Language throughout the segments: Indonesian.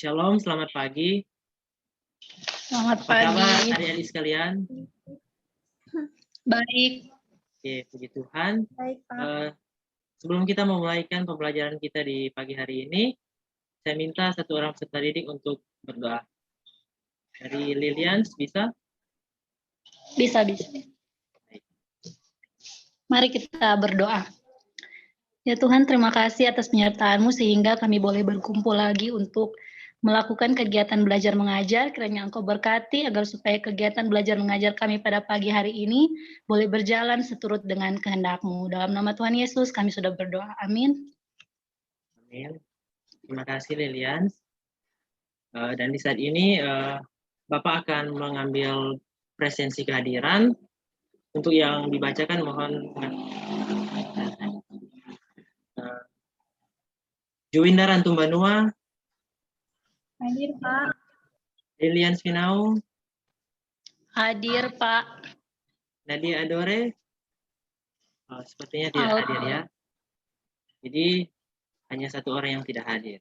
Shalom, selamat pagi. Selamat Apa kabar pagi. adik-adik sekalian? Baik. Oke, puji Tuhan. Baik, Pak. Sebelum kita memulaikan pembelajaran kita di pagi hari ini, saya minta satu orang peserta didik untuk berdoa. Dari Lilian, bisa? Bisa. Mari kita berdoa. Ya Tuhan, terima kasih atas penyertaan-Mu sehingga kami boleh berkumpul lagi untuk melakukan kegiatan belajar mengajar. Kiranya Engkau berkati agar supaya kegiatan belajar mengajar kami pada pagi hari ini boleh berjalan seturut dengan kehendak-Mu. Dalam nama Tuhan Yesus kami sudah berdoa. Amin. Amin. Terima kasih Lilian. Dan di saat ini Bapak akan mengambil presensi kehadiran. Untuk yang dibacakan mohon Juwinda Rantumbanua. Hadir, Pak. Lilian Spinau. Hadir, Pak. Nadia Adore. Sepertinya tidak hadir ya. Jadi hanya satu orang yang tidak hadir.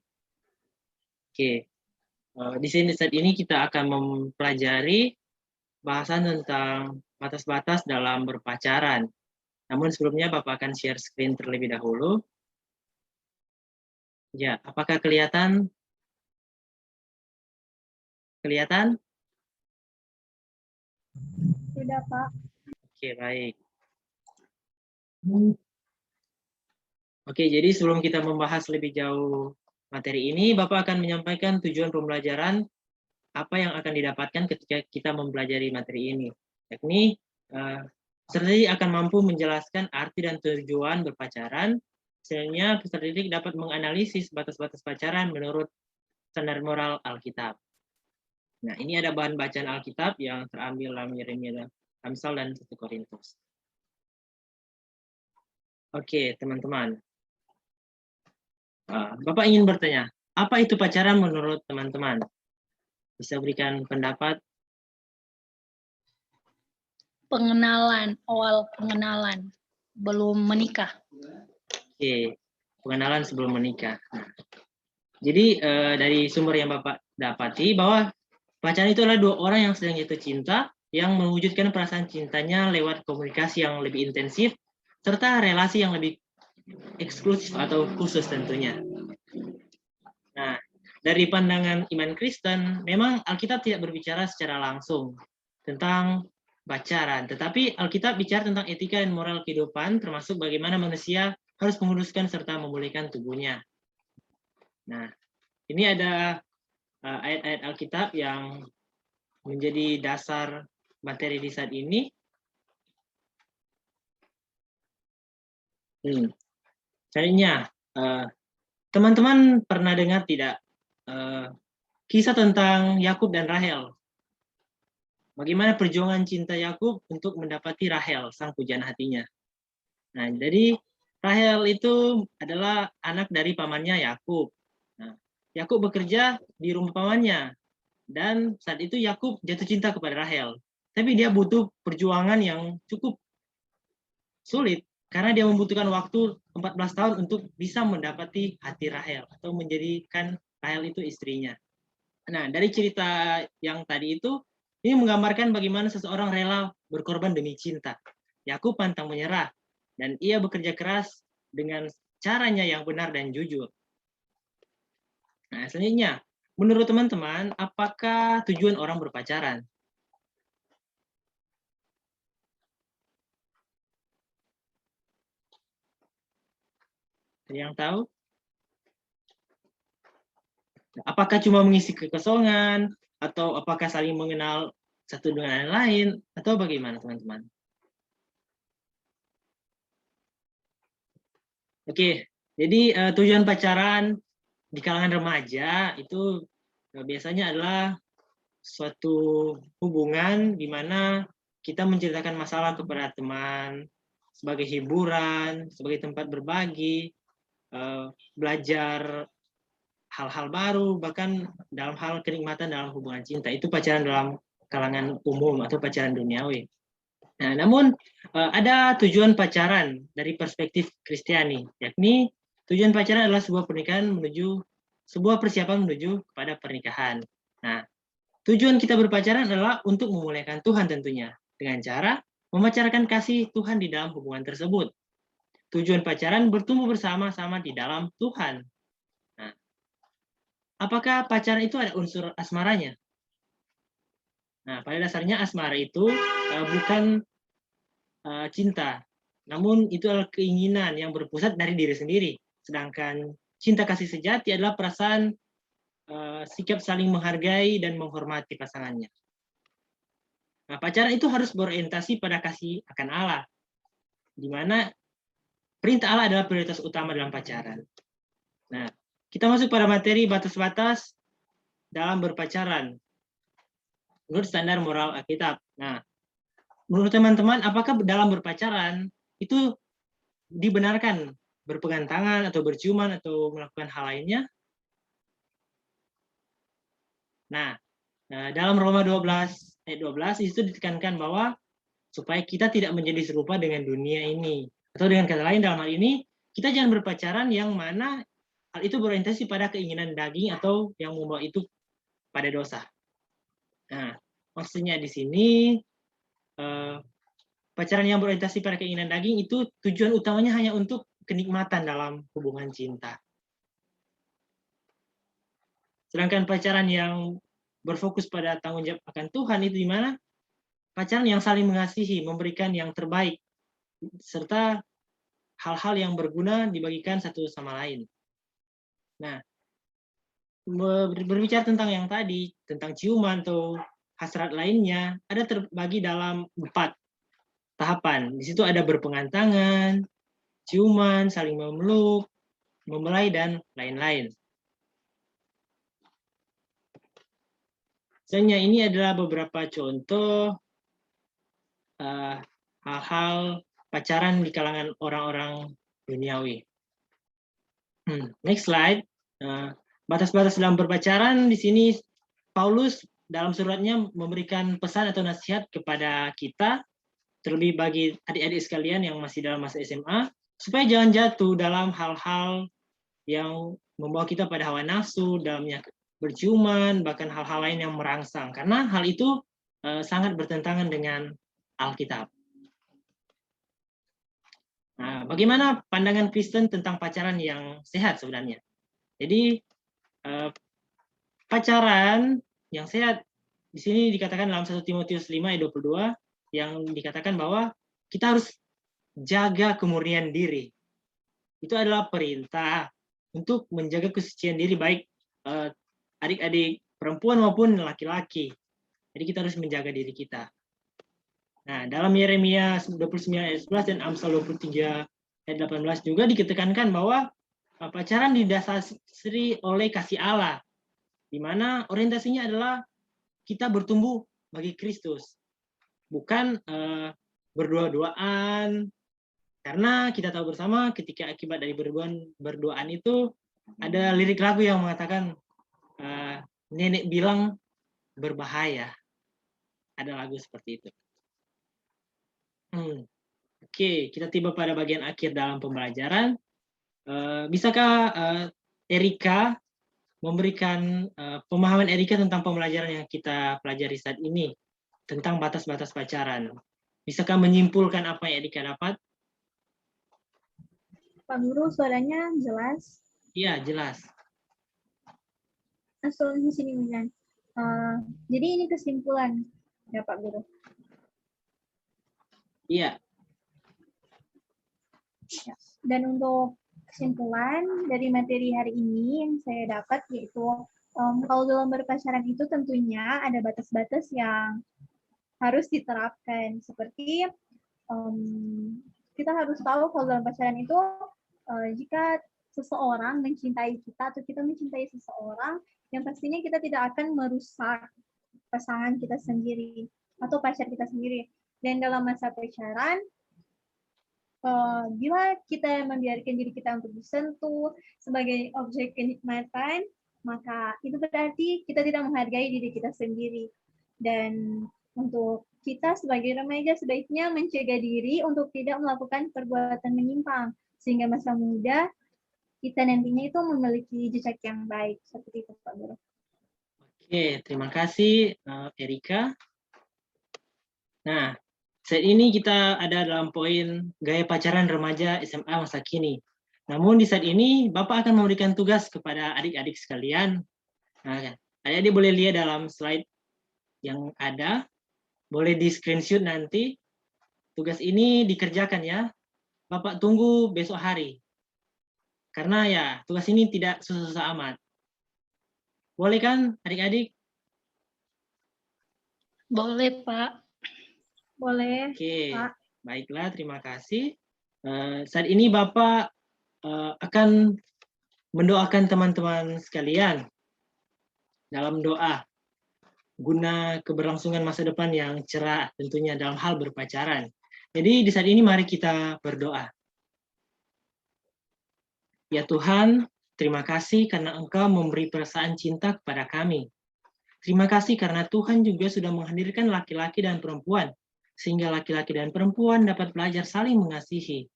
Oke. Di sini saat ini kita akan mempelajari bahasan tentang batas-batas dalam berpacaran. Namun sebelumnya Bapak akan share screen terlebih dahulu. Ya, apakah kelihatan? Kelihatan? Tidak, Pak. Oke, baik. Oke, jadi sebelum kita membahas lebih jauh materi ini, Bapak akan menyampaikan tujuan pembelajaran apa yang akan didapatkan ketika kita mempelajari materi ini. Yakni, peserta didik akan mampu menjelaskan arti dan tujuan berpacaran, sehingga peserta didik dapat menganalisis batas-batas pacaran menurut standar moral Alkitab. Nah, ini ada bahan bacaan Alkitab yang terambil dalam Yeremia, Amsal, dan 1 Korintus. Oke, teman-teman. Bapak ingin bertanya, apa itu pacaran menurut teman-teman? Bisa berikan pendapat? Pengenalan, awal pengenalan, belum menikah. Oke, pengenalan sebelum menikah. Nah, jadi dari sumber yang Bapak dapati bahwa pacaran itu adalah dua orang yang sedang jatuh cinta yang mewujudkan perasaan cintanya lewat komunikasi yang lebih intensif serta relasi yang lebih eksklusif atau khusus tentunya. Nah, dari pandangan iman Kristen, memang Alkitab tidak berbicara secara langsung tentang pacaran, tetapi Alkitab bicara tentang etika dan moral kehidupan, termasuk bagaimana manusia harus menguruskan serta memulihkan tubuhnya. Nah, ini ada ayat-ayat Alkitab yang menjadi dasar materi di saat ini. Selanjutnya, teman-teman pernah dengar tidak kisah tentang Yakub dan Rahel? Bagaimana perjuangan cinta Yakub untuk mendapati Rahel, sang pujaan hatinya. Nah, jadi Rahel itu adalah anak dari pamannya Yakub. Nah, Yakub bekerja di rumah pamannya, dan saat itu Yakub jatuh cinta kepada Rahel. Tapi dia butuh perjuangan yang cukup sulit, karena dia membutuhkan waktu 14 tahun untuk bisa mendapati hati Rahel, atau menjadikan Rahel itu istrinya. Nah, dari cerita yang tadi itu, ini menggambarkan bagaimana seseorang rela berkorban demi cinta. Yakub pantang menyerah, dan ia bekerja keras dengan caranya yang benar dan jujur. Nah, selanjutnya, menurut teman-teman, apakah tujuan orang berpacaran? Ada yang tahu? Apakah cuma mengisi kekosongan, atau apakah saling mengenal satu dengan yang lain, atau bagaimana teman-teman? Oke, jadi tujuan pacaran di kalangan remaja itu biasanya adalah suatu hubungan di mana kita menceritakan masalah kepada teman, sebagai hiburan, sebagai tempat berbagi, belajar hal-hal baru, bahkan dalam hal kenikmatan dalam hubungan cinta. Itu pacaran dalam kalangan umum atau pacaran duniawi. Nah, namun ada tujuan pacaran dari perspektif Kristiani, yakni tujuan pacaran adalah sebuah pernikahan menuju sebuah persiapan menuju kepada pernikahan. Nah, tujuan kita berpacaran adalah untuk memuliakan Tuhan tentunya, dengan cara memancarkan kasih Tuhan di dalam hubungan tersebut. Tujuan pacaran bertumbuh bersama-sama di dalam Tuhan. Nah, apakah pacaran itu ada unsur asmaranya? Nah, pada dasarnya asmara itu bukan cinta, namun itu adalah keinginan yang berpusat dari diri sendiri. Sedangkan cinta kasih sejati adalah perasaan sikap saling menghargai dan menghormati pasangannya. Nah, pacaran itu harus berorientasi pada kasih akan Allah, di mana perintah Allah adalah prioritas utama dalam pacaran. Nah, kita masuk pada materi batas-batas dalam berpacaran menurut standar moral Alkitab. Nah, menurut teman-teman, apakah dalam berpacaran itu dibenarkan berpegang tangan atau berciuman atau melakukan hal lainnya? Nah, dalam Roma 12 ayat 12 itu ditekankan bahwa supaya kita tidak menjadi serupa dengan dunia ini. Atau dengan kata lain dalam hal ini, kita jangan berpacaran yang mana hal itu berorientasi pada keinginan daging atau yang membawa itu pada dosa. Nah, maksudnya di sini pacaran yang berorientasi pada keinginan daging itu tujuan utamanya hanya untuk kenikmatan dalam hubungan cinta. Sedangkan pacaran yang berfokus pada tanggung jawab akan Tuhan itu di mana pacaran yang saling mengasihi, memberikan yang terbaik, serta hal-hal yang berguna dibagikan satu sama lain. Nah, berbicara tentang yang tadi, tentang ciuman atau hasrat lainnya, ada terbagi dalam 4 tahapan. Di situ ada berpegang tangan, ciuman, saling memeluk, membelai, dan lain-lain. Misalnya ini adalah beberapa contoh hal-hal pacaran di kalangan orang-orang duniawi. Next slide. Batas-batas dalam berpacaran di sini Paulus dalam suratnya memberikan pesan atau nasihat kepada kita, terlebih bagi adik-adik sekalian yang masih dalam masa SMA, supaya jangan jatuh dalam hal-hal yang membawa kita pada hawa nafsu, dalamnya berciuman, bahkan hal-hal lain yang merangsang. Karena hal itu sangat bertentangan dengan Alkitab. Nah, bagaimana pandangan Kristen tentang pacaran yang sehat sebenarnya? Jadi, pacaran yang sehat di sini dikatakan dalam 1 Timotius 5 ayat 22 yang dikatakan bahwa kita harus jaga kemurnian diri. Itu adalah perintah untuk menjaga kesucian diri baik adik-adik perempuan maupun laki-laki. Jadi kita harus menjaga diri kita. Nah, dalam Yeremia 29 ayat 11 dan Amsal 23 ayat 18 juga ditekankan bahwa pacaran didasari oleh kasih Allah, di mana orientasinya adalah kita bertumbuh bagi Kristus, bukan berdua-duaan, karena kita tahu bersama ketika akibat dari berduaan itu ada lirik lagu yang mengatakan nenek bilang berbahaya. Ada lagu seperti itu. Oke, kita tiba pada bagian akhir dalam pembelajaran. Bisakah Erika memberikan pemahaman Erika tentang pembelajaran yang kita pelajari saat ini tentang batas-batas pacaran? Bisakah menyimpulkan apa yang Erika dapat? Pak Guru, suaranya jelas? Iya, jelas. Di sini Milan. Jadi ini kesimpulan ya Pak Guru. Iya. Dan untuk kesimpulan dari materi hari ini yang saya dapat yaitu kalau dalam berpacaran itu tentunya ada batas-batas yang harus diterapkan. Seperti kita harus tahu kalau dalam pacaran itu jika seseorang mencintai kita atau kita mencintai seseorang, yang pastinya kita tidak akan merusak pasangan kita sendiri atau pacar kita sendiri. Dan dalam masa pacaran, bila kita membiarkan diri kita untuk disentuh sebagai objek kenikmatan, maka itu berarti kita tidak menghargai diri kita sendiri. Dan untuk kita sebagai remaja sebaiknya mencegah diri untuk tidak melakukan perbuatan menyimpang, sehingga masa muda kita nantinya itu memiliki jejak yang baik. Seperti itu, Pak Guru. Oke, terima kasih Erika. Nah, saat ini kita ada dalam poin gaya pacaran remaja SMA masa kini. Namun di saat ini Bapak akan memberikan tugas kepada adik-adik sekalian. Nah, adik-adik boleh lihat dalam slide yang ada, boleh di screenshot nanti. Tugas ini dikerjakan ya. Bapak tunggu besok hari. Karena ya tugas ini tidak susah-susah amat. Boleh kan adik-adik? Boleh, Pak. Boleh, Oke, Pak. baiklah, terima kasih. Saat ini Bapak akan mendoakan teman-teman sekalian dalam doa guna keberlangsungan masa depan yang cerah tentunya dalam hal berpacaran. Jadi di saat ini mari kita berdoa. Ya Tuhan, terima kasih karena Engkau memberi perasaan cinta kepada kami. Terima kasih karena Tuhan juga sudah menghadirkan laki-laki dan perempuan, sehingga laki-laki dan perempuan dapat belajar saling mengasihi.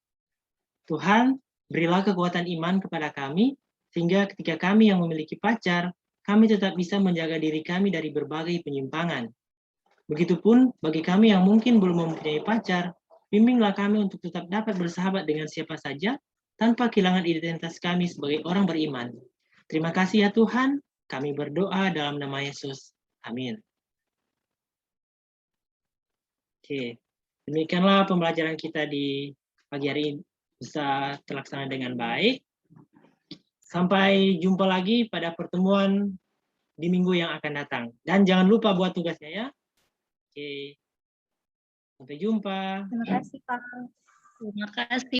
Tuhan, berilah kekuatan iman kepada kami, sehingga ketika kami yang memiliki pacar, kami tetap bisa menjaga diri kami dari berbagai penyimpangan. Begitupun bagi kami yang mungkin belum mempunyai pacar, bimbinglah kami untuk tetap dapat bersahabat dengan siapa saja, tanpa kehilangan identitas kami sebagai orang beriman. Terima kasih ya Tuhan, kami berdoa dalam nama Yesus. Amin. Oke, demikianlah pembelajaran kita di pagi hari ini bisa terlaksana dengan baik. Sampai jumpa lagi pada pertemuan di minggu yang akan datang. Dan jangan lupa buat tugasnya ya. Oke, sampai jumpa. Terima kasih, Pak. Terima kasih.